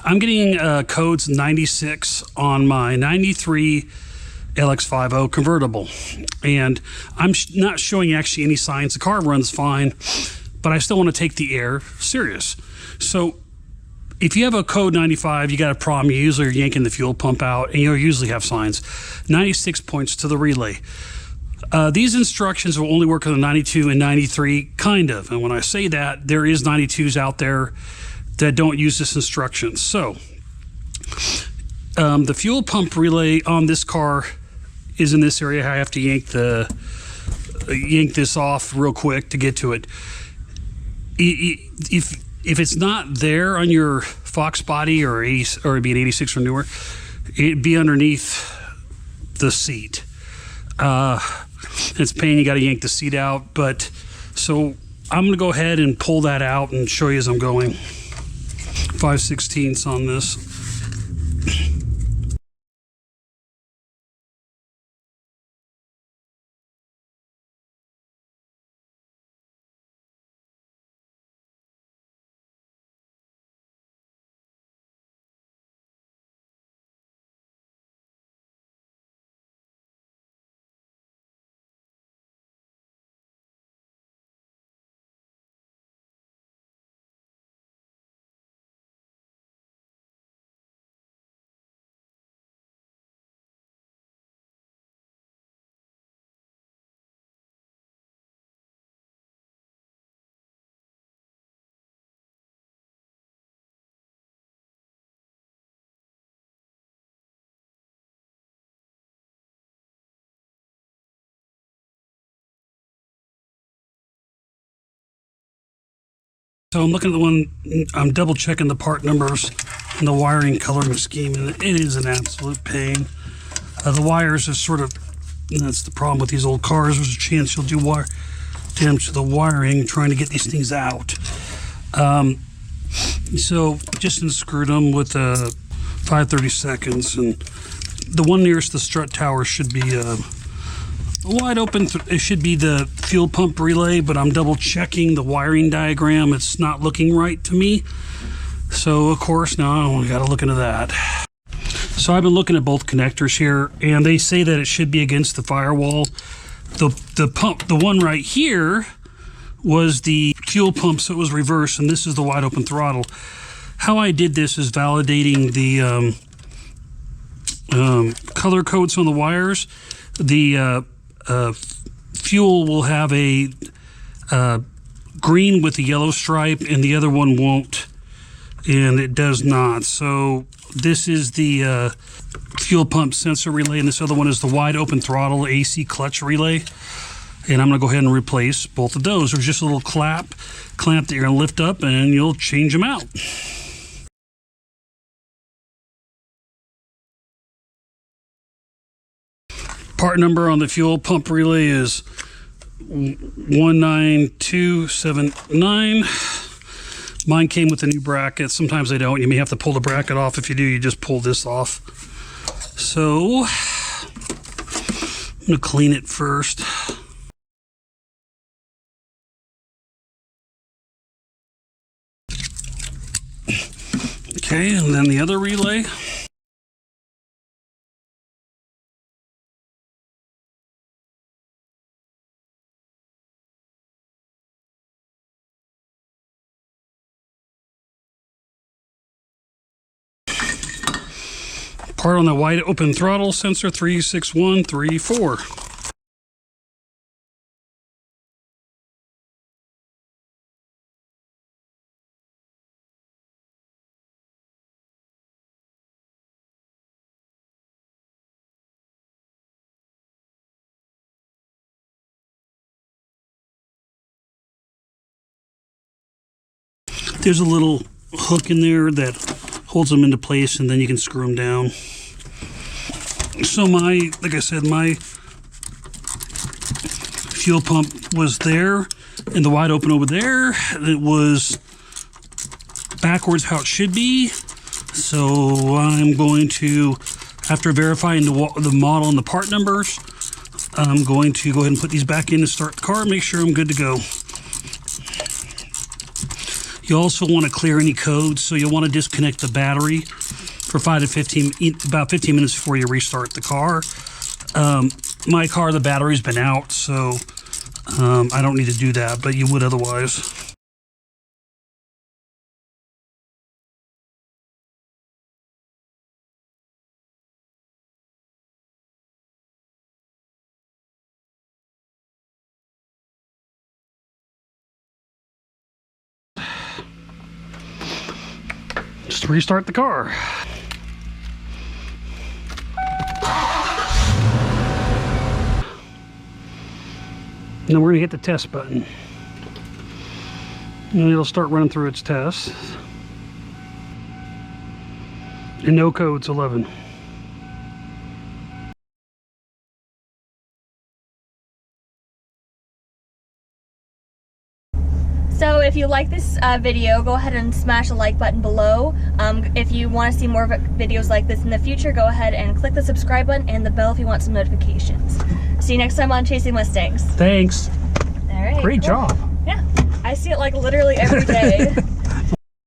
I'm getting codes 96 on my 93 LX50 convertible, and I'm not showing actually any signs. The car runs fine, but I still want to take the air serious. So if you have a code 95, you got a problem. You usually are yanking the fuel pump out, and you'll usually have signs. 96 points to the relay. These instructions will only work on the 92 and 93, kind of. And when I say that, there is 92s out there that don't use this instruction. So the fuel pump relay on this car is in this area. I have to yank this off real quick to get to it. If it's not there on your Foxbody or it'd be an 86 or newer, it'd be underneath the seat. It's a pain, you got to yank the seat out, but so I'm going to go ahead and pull that out and show you as I'm going. 5/16 on this. So I'm looking at the one, I'm double checking the part numbers and the wiring coloring scheme, and it is an absolute pain. The wires are sort of, that's the problem with these old cars. There's a chance you'll do wire damage to the wiring trying to get these things out. So just unscrewed them with 5/32, and the one nearest the strut tower should be wide open. It should be the fuel pump relay, but I'm double checking the wiring diagram. It's not looking right to me. So of course now we got to look into that. So I've been looking at both connectors here, and they say that it should be against the firewall. The pump, the one right here was the fuel pump, so it was reversed, and this is the wide open throttle. How I did this is validating the color codes on the wires. The fuel will have a green with a yellow stripe, and the other one won't, and it does not. So this is the fuel pump sensor relay, and this other one is the wide open throttle AC clutch relay. And I'm going to go ahead and replace both of those. There's just a little clamp that you're going to lift up, and you'll change them out. Part number on the fuel pump relay is 19279. Mine came with a new bracket. Sometimes they don't. You may have to pull the bracket off. If you do, you just pull this off. So I'm going to clean it first. Okay, and then the other relay. Part on the wide open throttle sensor 36134. There's a little hook in there that holds them into place, and then you can screw them down. So like I said, my fuel pump was there, and the wide open over there. It was backwards how it should be. So I'm going to, after verifying the model and the part numbers, I'm going to go ahead and put these back in to start the car, make sure I'm good to go. You also want to clear any codes, so you'll want to disconnect the battery for about 15 minutes before you restart the car. My car, the battery's been out, so I don't need to do that, but you would otherwise. Just restart the car. And then we're gonna hit the test button. And it'll start running through its tests. And no codes 11. So if you like this video, go ahead and smash the like button below. If you want to see more videos like this in the future, go ahead and click the subscribe button and the bell if you want some notifications. See you next time on Chasing Mustangs. Thanks. All right. Great job. Yeah, I see it like literally every day.